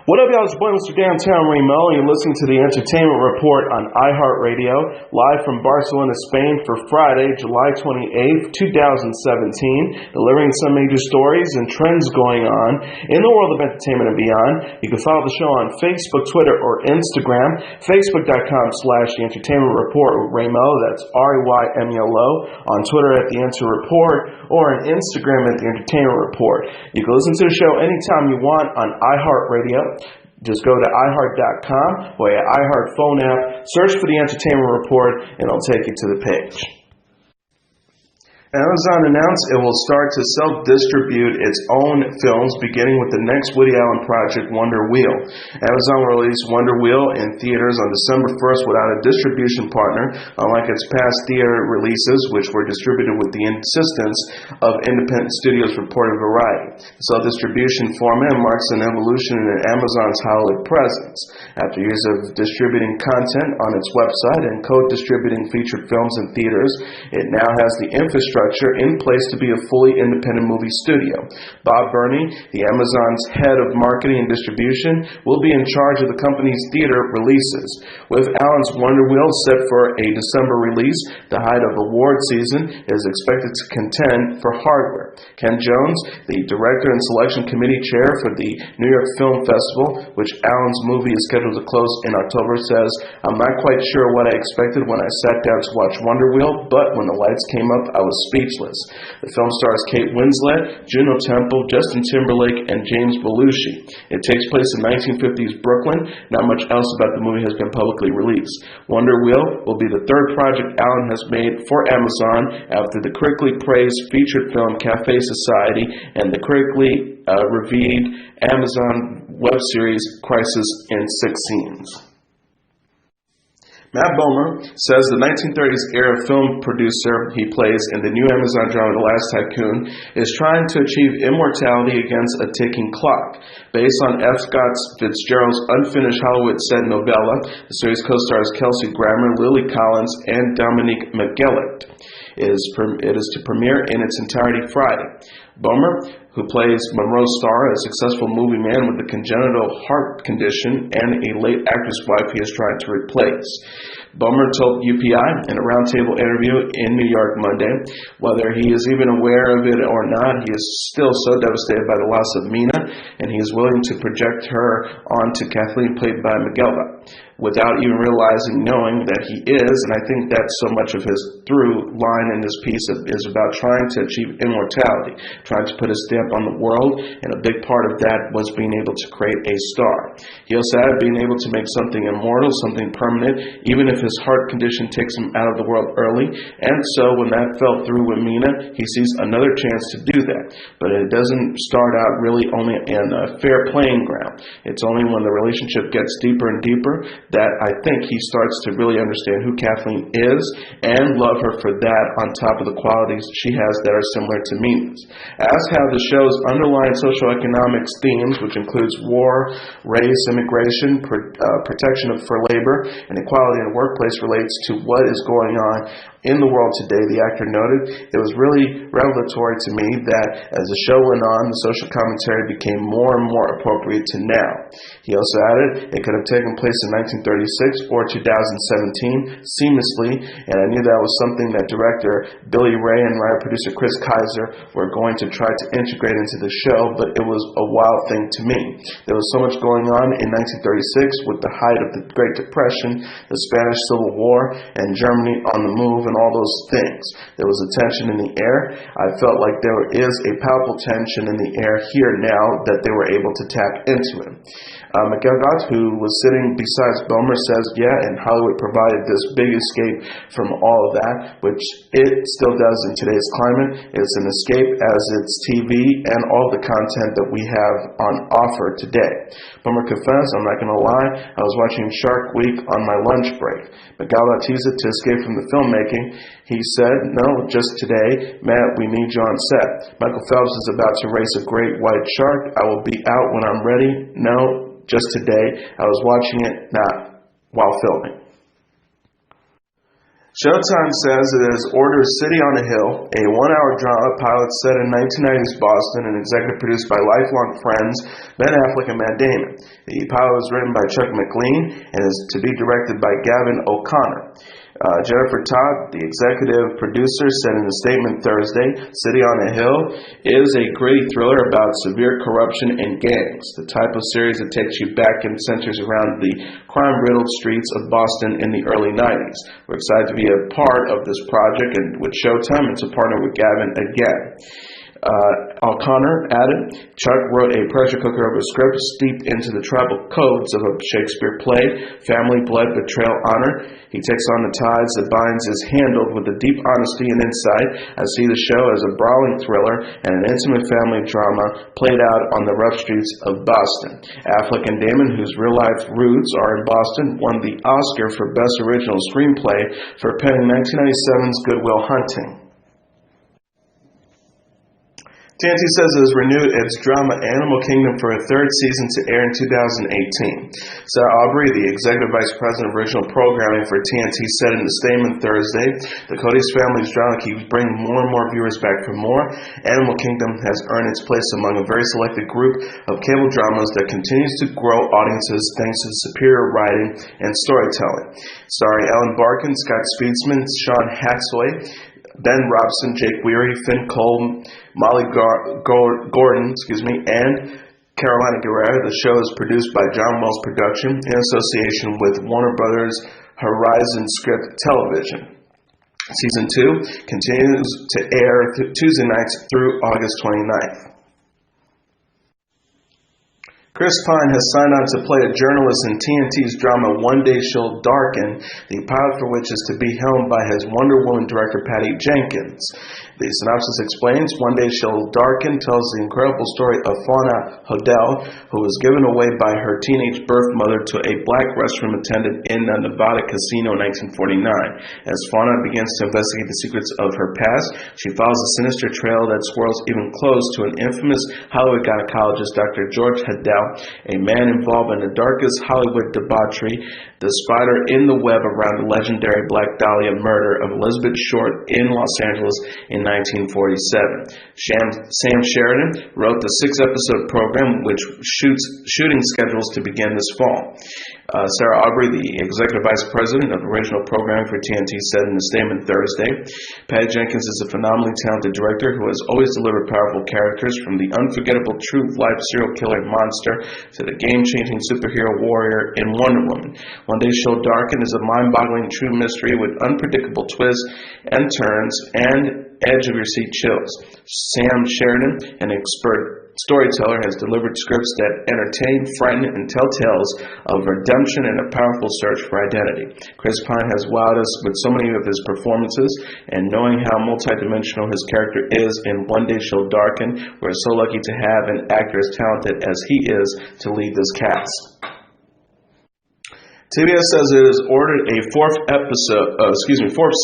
What up, y'all? It's your boy, Mr. Downtown Melo. You're listening to the Entertainment Report on iHeartRadio, live from Barcelona, Spain for Friday, July 28th, 2017, delivering some major stories and trends going on in the world of entertainment and beyond. You can follow the show on Facebook, Twitter, or Instagram, facebook.com/The Entertainment Report with Ray Melo, that's RAYMELO, on Twitter at The Enter Report, or on Instagram at The Entertainment Report. You can listen to the show anytime you want on iHeartRadio. Just go to iHeart.com or your iHeart phone app, search for The Entertainment Report, and it'll take you to the page. Amazon announced it will start to self-distribute its own films, beginning with the next Woody Allen project, Wonder Wheel. Amazon will release Wonder Wheel in theaters on December 1st without a distribution partner, unlike its past theater releases, which were distributed with the insistence of independent studios, reported Variety. The self-distribution format marks an evolution in Amazon's Hollywood presence. After years of distributing content on its website and co-distributing featured films in theaters, it now has the infrastructure in place to be a fully independent movie studio. Bob Burney, the Amazon's head of marketing and distribution, will be in charge of the company's theater releases. With Allen's Wonder Wheel set for a December release, the height of award season is expected to contend for hardware. Ken Jones, the director and selection committee chair for the New York Film Festival, which Allen's movie is scheduled to close in October, says, "I'm not quite sure what I expected when I sat down to watch Wonder Wheel, but when the lights came up, I was speechless." The film stars Kate Winslet, Juno Temple, Justin Timberlake, and James Belushi. It takes place in 1950s Brooklyn. Not much else about the movie has been publicly released. Wonder Wheel will be the third project Allen has made for Amazon after the critically praised featured film Cafe Society and the critically reviewed Amazon web series Crisis in Six Scenes. Matt Bomer says the 1930s era film producer he plays in the new Amazon drama The Last Tycoon is trying to achieve immortality against a ticking clock. Based on F. Scott Fitzgerald's unfinished Hollywood set novella, the series co-stars Kelsey Grammer, Lily Collins, and Dominique McGillett. It is to premiere in its entirety Friday. Bomer, who plays Monroe Starr, a successful movie man with a congenital heart condition and a late actress wife he is trying to replace. Bomer told UPI in a roundtable interview in New York Monday, whether he is even aware of it or not, he is still so devastated by the loss of Mina, and he is willing to project her onto Kathleen, played by McGillett, without even knowing that he is. And I think that's so much of his through line in this piece is about trying to achieve immortality, trying to put a stamp on the world, and a big part of that was being able to create a star. He also added being able to make something immortal, something permanent, even if his heart condition takes him out of the world early. And so when that fell through with Mina, he sees another chance to do that. But it doesn't start out really only in a fair playing ground. It's only when the relationship gets deeper and deeper that I think he starts to really understand who Kathleen is and love her for that, on top of the qualities she has that are similar to Mina's. Asked how the show's underlying socioeconomics themes, which includes war, race, immigration, protection for labor, and equality in the workplace, relates to what is going on in the world today, the actor noted, "It was really revelatory to me that as the show went on, the social commentary became more and more appropriate to now." He also added, "It could have taken place in 1936 or 2017 seamlessly, and I knew that was something that director Billy Ray and writer producer Chris Kaiser were going to try to integrate into the show, but it was a wild thing to me. There was so much going on in 1936 with the height of the Great Depression, the Spanish Civil War, and Germany on the move, and all those things. There was a tension in the air. I felt like there is a palpable tension in the air here now that they were able to tap into it." McGillett, who was sitting beside Bomer, says, "Yeah, and Hollywood provided this big escape from all of that, which it still does in today's climate. It's an escape as it's TV and all the content that we have on offer today." Bomer confessed, "I'm not going to lie, I was watching Shark Week on my lunch break." McGillett teased it to escape from the filmmaking. He said, "No, just today, Matt, we need you on set. Michael Phelps is about to race a great white shark. I will be out when I'm ready. No, just today. I was watching it, not while filming." Showtime says it has ordered City on a Hill, a one-hour drama pilot set in 1990s Boston and executive produced by lifelong friends Ben Affleck and Matt Damon. The pilot was written by Chuck McLean and is to be directed by Gavin O'Connor. Jennifer Todd, the executive producer, said in a statement Thursday, City on a Hill is a gritty thriller about severe corruption and gangs, the type of series that takes you back and centers around the crime-riddled streets of Boston in the early 90s. We're excited to be a part of this project and with Showtime and to partner with Gavin again. O'Connor added, Chuck wrote a pressure cooker of a script steeped into the tribal codes of a Shakespeare play, family, blood, betrayal, honor. He takes on the ties that binds is handled with a deep honesty and insight. I see the show as a brawling thriller and an intimate family drama played out on the rough streets of Boston. Affleck and Damon, whose real-life roots are in Boston, won the Oscar for Best Original Screenplay for penning 1997's Good Will Hunting. TNT says it has renewed its drama Animal Kingdom for a third season to air in 2018. Sarah Aubrey, the executive vice president of original programming for TNT, said in a statement Thursday, the Cody's Family's drama keeps bringing more and more viewers back for more. Animal Kingdom has earned its place among a very selected group of cable dramas that continues to grow audiences thanks to superior writing and storytelling. Starring Ellen Barkin, Scott Speedsman, Sean Hatsoy, Ben Robson, Jake Weary, Finn Cole, Molly Gordon, and Carolina Guerrero. The show is produced by John Wells Production in association with Warner Brothers Horizon Script Television. Season 2 continues to air Tuesday nights through August 29th. Chris Pine has signed on to play a journalist in TNT's drama One Day She'll Darken, the pilot for which is to be helmed by his Wonder Woman director Patty Jenkins. The synopsis explains, One Day She'll Darken tells the incredible story of Fauna Hodel, who was given away by her teenage birth mother to a black restroom attendant in a Nevada casino in 1949. As Fauna begins to investigate the secrets of her past, she follows a sinister trail that swirls even close to an infamous Hollywood gynecologist, Dr. George Hodel, a man involved in the darkest Hollywood debauchery, the spider in the web around the legendary Black Dahlia murder of Elizabeth Short in Los Angeles in 1947. Sam Sheridan wrote the 6-episode program, which shooting schedules to begin this fall. Sarah Aubrey, the executive vice president of original programming for TNT, said in a statement Thursday, Patty Jenkins is a phenomenally talented director who has always delivered powerful characters, from the unforgettable true-life serial killer monster to the game-changing superhero warrior in Wonder Woman. One Day She'll Darken is a mind-boggling true mystery with unpredictable twists and turns and edge-of-your-seat chills. Sam Sheridan, an expert storyteller, has delivered scripts that entertain, frighten, and tell tales of redemption and a powerful search for identity. Chris Pine has wowed us with so many of his performances, and knowing how multidimensional his character is in One Day She'll Darken, we're so lucky to have an actor as talented as he is to lead this cast. TBS says it has ordered a fourth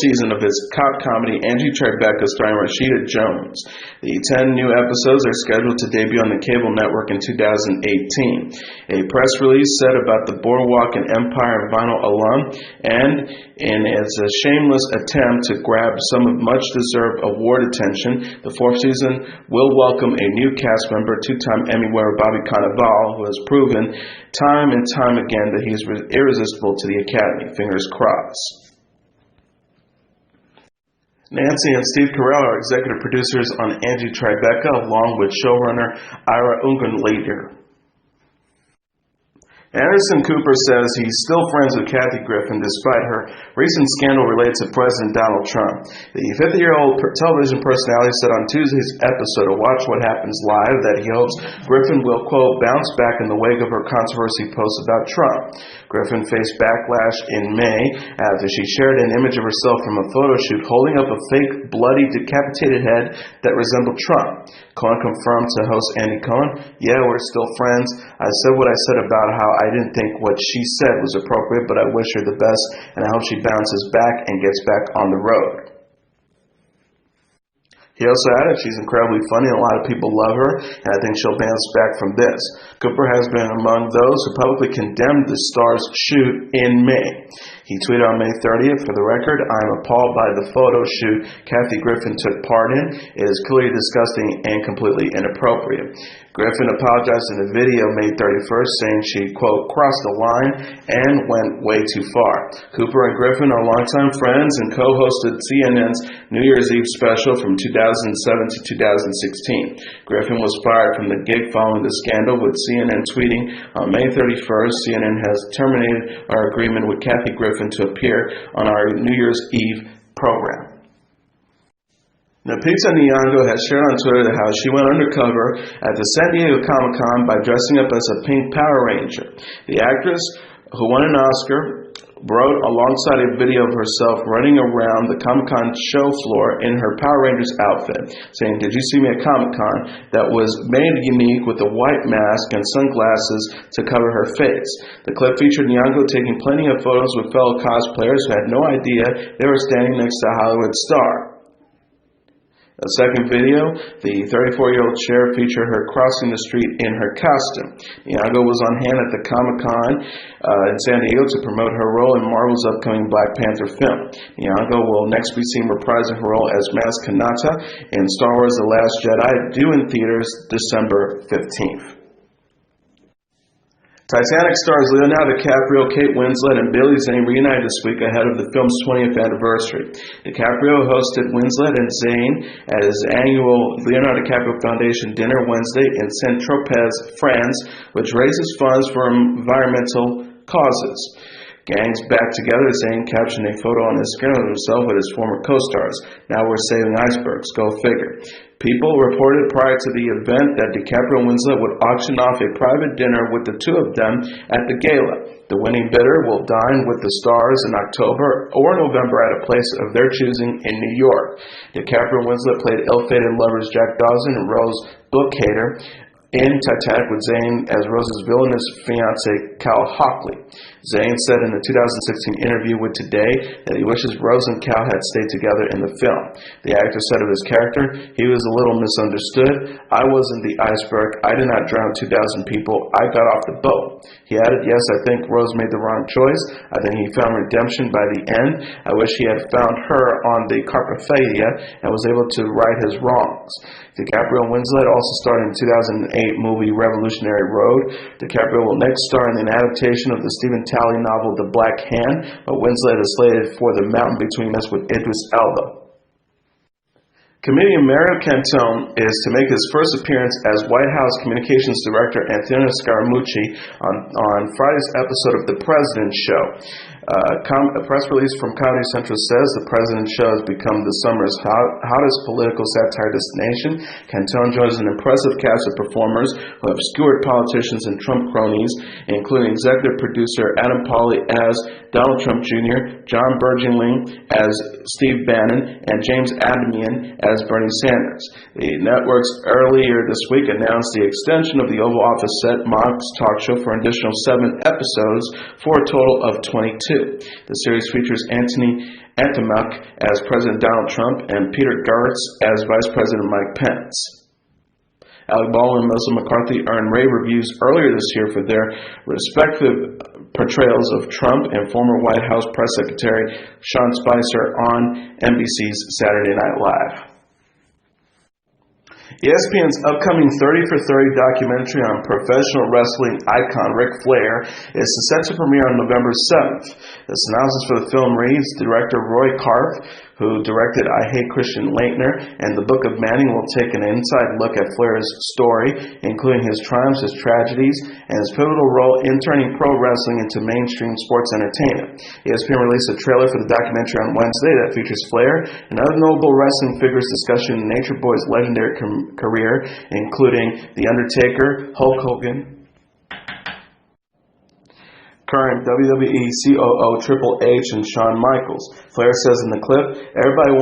season of its cop comedy Angie Tribeca starring Rashida Jones. The 10 new episodes are scheduled to debut on the cable network in 2018. A press release said about the Boardwalk and Empire Vinyl alum, and in its shameless attempt to grab some of much-deserved award attention, the fourth season will welcome a new cast member, two-time Emmy winner Bobby Cannavale, who has proven time and time again that he is irresistible to the Academy. Fingers crossed. Nancy and Steve Carell are executive producers on Angie Tribeca, along with showrunner Ira Ungerleider. Anderson Cooper says he's still friends with Kathy Griffin despite her recent scandal related to President Donald Trump. The 50-year-old television personality said on Tuesday's episode of Watch What Happens Live that he hopes Griffin will, quote, bounce back in the wake of her controversy posts about Trump. Griffin faced backlash in May after she shared an image of herself from a photo shoot holding up a fake, bloody, decapitated head that resembled Trump. Cohen confirmed to host Andy Cohen, yeah, we're still friends. I said what I said about how I didn't think what she said was appropriate, but I wish her the best, and I hope she bounces back and gets back on the road. He also added, she's incredibly funny and a lot of people love her, and I think she'll bounce back from this. Cooper has been among those who publicly condemned the star's shoot in May. He tweeted on May 30th, "For the record, I am appalled by the photo shoot Kathy Griffin took part in. It is clearly disgusting and completely inappropriate." Griffin apologized in the video May 31st, saying she, quote, "crossed the line and went way too far." Cooper and Griffin are longtime friends and co-hosted CNN's New Year's Eve special from 2007 to 2016. Griffin was fired from the gig following the scandal, with CNN tweeting on May 31st, "CNN has terminated our agreement with Kathy Griffin to appear on our New Year's Eve program." Now, Lupita Nyong'o has shared on Twitter how she went undercover at the San Diego Comic-Con by dressing up as a pink Power Ranger. The actress, who won an Oscar, wrote alongside a video of herself running around the Comic-Con show floor in her Power Rangers outfit, saying, "Did you see me at Comic-Con?" that was made unique with a white mask and sunglasses to cover her face. The clip featured Nyong'o taking plenty of photos with fellow cosplayers who had no idea they were standing next to a Hollywood star. A second video, the 34-year-old sheriff, featured her crossing the street in her costume. Nyong'o was on hand at the Comic-Con in San Diego to promote her role in Marvel's upcoming Black Panther film. Nyong'o will next be seen reprising her role as Maz Kanata in Star Wars The Last Jedi, due in theaters December 15th. Titanic stars Leonardo DiCaprio, Kate Winslet, and Billy Zane reunited this week ahead of the film's 20th anniversary. DiCaprio hosted Winslet and Zane at his annual Leonardo DiCaprio Foundation dinner Wednesday in Saint-Tropez, France, which raises funds for environmental causes. "Gangs back together," Zane captioned a photo on Instagram of himself with his former co-stars. "Now we're saving icebergs. Go figure." People reported prior to the event that DiCaprio and Winslet would auction off a private dinner with the two of them at the gala. The winning bidder will dine with the stars in October or November at a place of their choosing in New York. DiCaprio and Winslet played ill-fated lovers Jack Dawson and Rose Bookhater in Titanic, with Zane as Rose's villainous fiancé, Cal Hockley. Zane said in a 2016 interview with Today that he wishes Rose and Cal had stayed together in the film. The actor said of his character, "He was a little misunderstood. I wasn't the iceberg. I did not drown 2,000 people. I got off the boat." He added, "Yes, I think Rose made the wrong choice. I think he found redemption by the end. I wish he had found her on the Carpathia and was able to right his wrongs." DiCaprio and Winslet also starred in the 2008 movie Revolutionary Road. DiCaprio will next star in an adaptation of the Stephen Talley novel The Black Hand, but Winslet is slated for The Mountain Between Us with Idris Elba. Comedian Mario Cantone is to make his first appearance as White House Communications Director Anthony Scaramucci on Friday's episode of The President Show. A press release from Comedy Central says The President Show has become the summer's hottest political satire destination. Cantone joins an impressive cast of performers who have skewered politicians and Trump cronies, including executive producer Adam Pawley as Donald Trump Jr., John Bergingling as Steve Bannon, and James Adamian as Bernie Sanders. The networks earlier this week announced the extension of the Oval Office set Mock's talk show for an additional 7 episodes for a total of 22. The series features Anthony Anthimuck as President Donald Trump and Peter Gertz as Vice President Mike Pence. Alec Baldwin and Melissa McCarthy earned rave reviews earlier this year for their respective portrayals of Trump and former White House Press Secretary Sean Spicer on NBC's Saturday Night Live. ESPN's upcoming 30 for 30 documentary on professional wrestling icon Ric Flair is set to premiere on November 7th. The synopsis for the film reads, director Roy Karp, who directed I Hate Christian Laettner and The Book of Manning, will take an inside look at Flair's story, including his triumphs, his tragedies, and his pivotal role in turning pro wrestling into mainstream sports entertainment. ESPN released a trailer for the documentary on Wednesday that features Flair and other notable wrestling figures discussing Nature Boy's legendary career, including The Undertaker, Hulk Hogan, current WWE COO Triple H, and Shawn Michaels. Flair says in the clip, "Everybody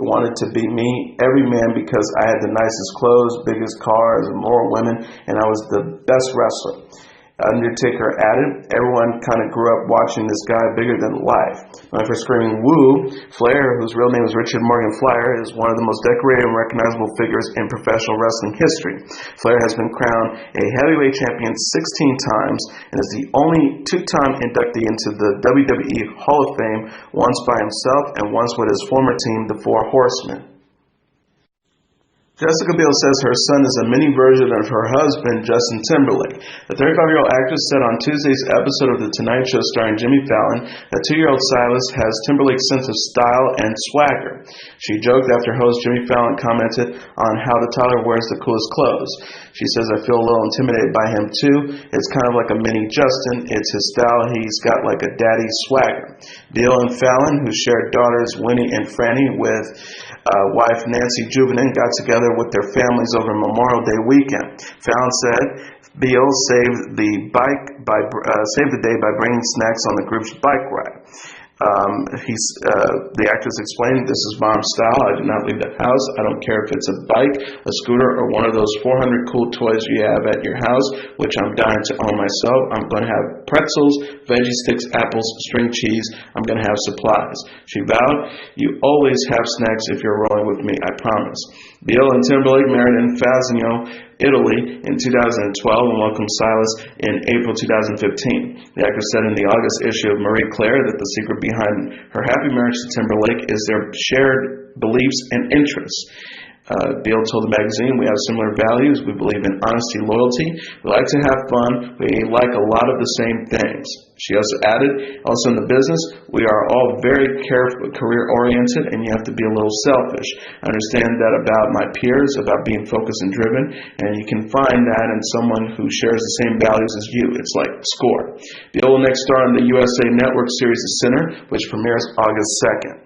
wanted to be me, every man, because I had the nicest clothes, biggest cars, and more women, and I was the best wrestler." Undertaker added, everyone kind of grew up watching this guy bigger than life. Known for screaming woo, Flair, whose real name is Richard Morgan Flyer, is one of the most decorated and recognizable figures in professional wrestling history. Flair has been crowned a heavyweight champion 16 times and is the only two-time inductee into the WWE Hall of Fame, once by himself and once with his former team, the Four Horsemen. Jessica Biel says her son is a mini version of her husband, Justin Timberlake. The 35-year-old actress said on Tuesday's episode of The Tonight Show starring Jimmy Fallon that 2-year-old Silas has Timberlake's sense of style and swagger. She joked after host Jimmy Fallon commented on how the toddler wears the coolest clothes. She says, I feel a little intimidated by him too. It's kind of like a mini Justin. It's his style. He's got like a daddy swagger. Biel and Fallon, who shared daughters Winnie and Franny with wife Nancy Juvenin, got together with their families over Memorial Day weekend. Fallon said Biel saved the day by bringing snacks on the group's bike ride. The actress explained, this is mom's style. I do not leave the house. I don't care if it's a bike, a scooter, or one of those 400 cool toys you have at your house, which I'm dying to own myself. I'm going to have pretzels, veggie sticks, apples, string cheese. I'm going to have supplies. She vowed, you always have snacks if you're rolling with me, I promise. Biel and Timberlake married in Fasino, Italy in 2012 and welcomed Silas in April 2015. The actress said in the August issue of Marie Claire that the secret behind her happy marriage to Timberlake is their shared beliefs and interests. Biel told the magazine, we have similar values. We believe in honesty, loyalty. We like to have fun. We like a lot of the same things. She also added, also in the business, we are all very career-oriented, and you have to be a little selfish. I understand that about my peers, about being focused and driven, and you can find that in someone who shares the same values as you. It's like SCORE. Biel will next star in the USA Network series The Sinner, which premieres August 2nd.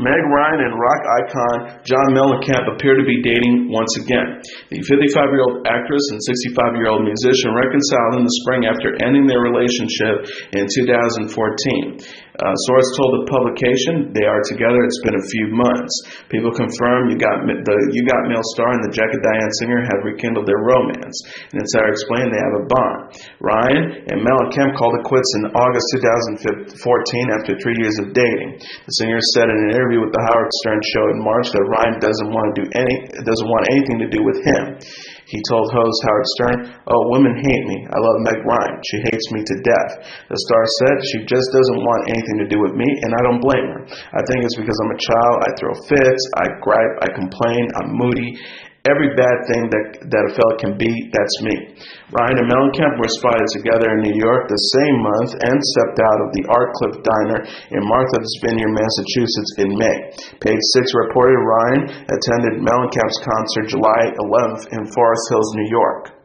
Meg Ryan and rock icon John Mellencamp appear to be dating once again. The 55-year-old actress and 65-year-old musician reconciled in the spring after ending their relationship in 2014. Sources told the publication they are together. It's been a few months. People confirm You Got Mail star and the Jack of Diane singer have rekindled their romance. An insider explained they have a bond. Ryan and Mellencamp called it quits in August 2014 after 3 years of dating. The singer said in an interview with the Howard Stern show in March that Ryan doesn't want anything to do with him. He told host Howard Stern, oh, women hate me. I love Meg Ryan. She hates me to death. The star said she just doesn't want anything to do with me, and I don't blame her. I think it's because I'm a child. I throw fits. I gripe. I complain. I'm moody. Every bad thing that a fella can be, that's me. Ryan and Mellencamp were spotted together in New York the same month and stepped out of the Artcliff Diner in Martha's Vineyard, Massachusetts in May. Page 6 reported Ryan attended Mellencamp's concert July 11th in Forest Hills, New York.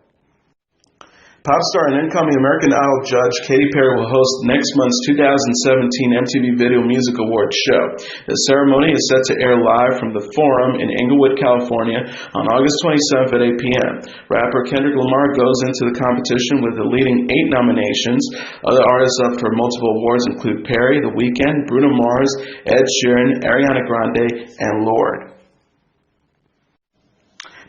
Pop star and incoming American Idol judge Katy Perry will host next month's 2017 MTV Video Music Awards show. The ceremony is set to air live from the Forum in Inglewood, California on August 27th at 8 p.m. Rapper Kendrick Lamar goes into the competition with the leading 8 nominations. Other artists up for multiple awards include Perry, The Weeknd, Bruno Mars, Ed Sheeran, Ariana Grande, and Lorde.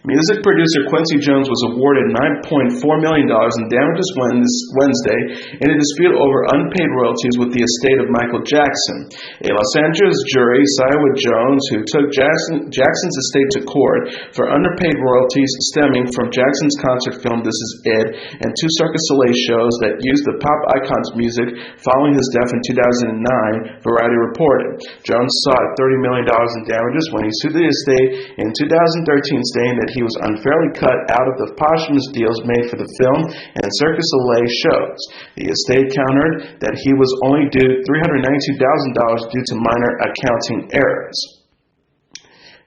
Music producer Quincy Jones was awarded $9.4 million in damages Wednesday in a dispute over unpaid royalties with the estate of Michael Jackson. A Los Angeles jury sided with Jones, who took Jackson's estate to court for underpaid royalties stemming from Jackson's concert film This Is It and 2 Cirque du Soleil shows that used the pop icon's music following his death in 2009, Variety reported. Jones sought $30 million in damages when he sued the estate in 2013, stating that he was unfairly cut out of the posthumous deals made for the film and Cirque du Soleil shows. The estate countered that he was only due $392,000 due to minor accounting errors.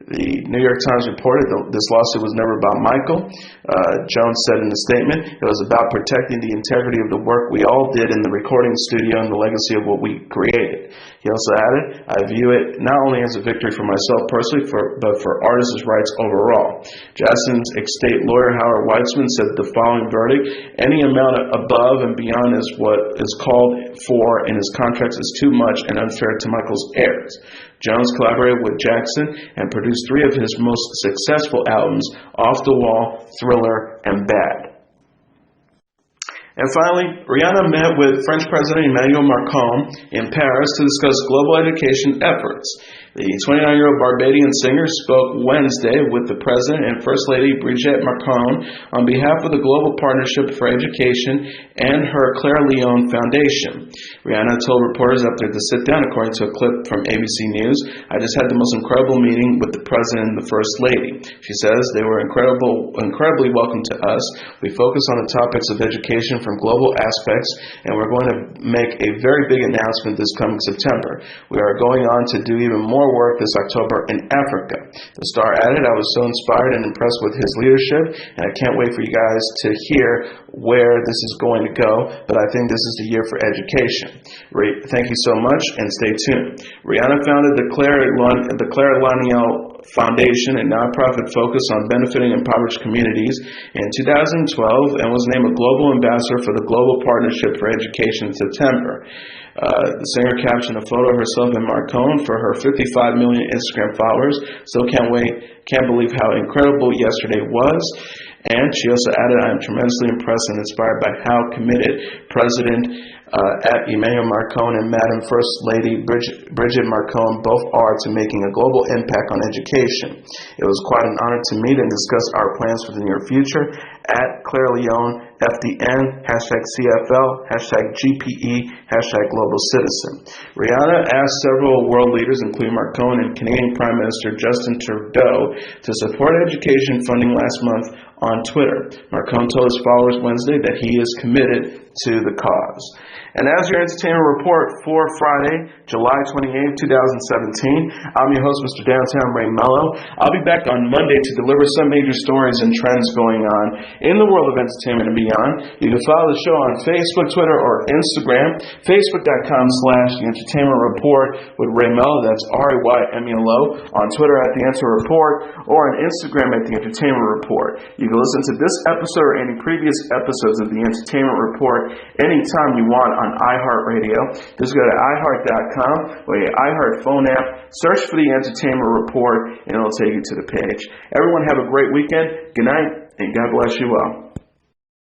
The New York Times reported that this lawsuit was never about Michael. Jones said in a statement, it was about protecting the integrity of the work we all did in the recording studio and the legacy of what we created. He also added, I view it not only as a victory for myself personally, but for artists' rights overall. Jackson's estate lawyer Howard Weitzman said the following verdict, any amount above and beyond is what is called for in his contracts is too much and unfair to Michael's heirs. Jones collaborated with Jackson and produced 3 of his most successful albums, Off the Wall, Thriller, and Bad. And finally, Rihanna met with French President Emmanuel Macron in Paris to discuss global education efforts. The 29-year-old Barbadian singer spoke Wednesday with the President and First Lady Brigitte Macron on behalf of the Global Partnership for Education and her Claire Leone Foundation. Rihanna told reporters after the sit-down, according to a clip from ABC News, "I just had the most incredible meeting with the President and the First Lady." She says they were incredibly welcome to us. We focus on the topics of education from global aspects, and we're going to make a very big announcement this coming September. We are going on to do even more work this October in Africa. The star added, "I was so inspired and impressed with his leadership, and I can't wait for you guys to hear where this is going to go, but I think this is the year for education." Thank you so much, and stay tuned. Rihanna founded the Claire Leone Foundation, a nonprofit focused on benefiting impoverished communities, in 2012 and was named a global ambassador for the Global Partnership for Education in September. The singer captioned a photo of herself and Macron for her 55 million Instagram followers. "Still can't believe how incredible yesterday was." And she also added, "I am tremendously impressed and inspired by how committed President Emmanuel Macron and Madam First Lady Brigitte Macron both are to making a global impact on education. It was quite an honor to meet and discuss our plans for the near future. At Claire Leone FDN, #CFL, #GPE, #Global Citizen." Rihanna asked several world leaders, including Macron and Canadian Prime Minister Justin Trudeau, to support education funding last month on Twitter. Macron told his followers Wednesday that he is committed to the cause. And as your entertainment report for Friday, July 28, 2017, I'm your host, Mr. Downtown Ray Melo. I'll be back on Monday to deliver some major stories and trends going on in the world of entertainment and beyond. You can follow the show on Facebook, Twitter, or Instagram. Facebook.com/The Entertainment Report with Ray Melo. That's RAYMELO. On Twitter at The Enter Report, or on Instagram at The Entertainment Report. You can listen to this episode or any previous episodes of The Entertainment Report anytime you want on iHeartRadio. Just go to iHeart.com or your iHeart phone app, search for The Entertainment Report, and it'll take you to the page. Everyone have a great weekend. Good night, and God bless you all.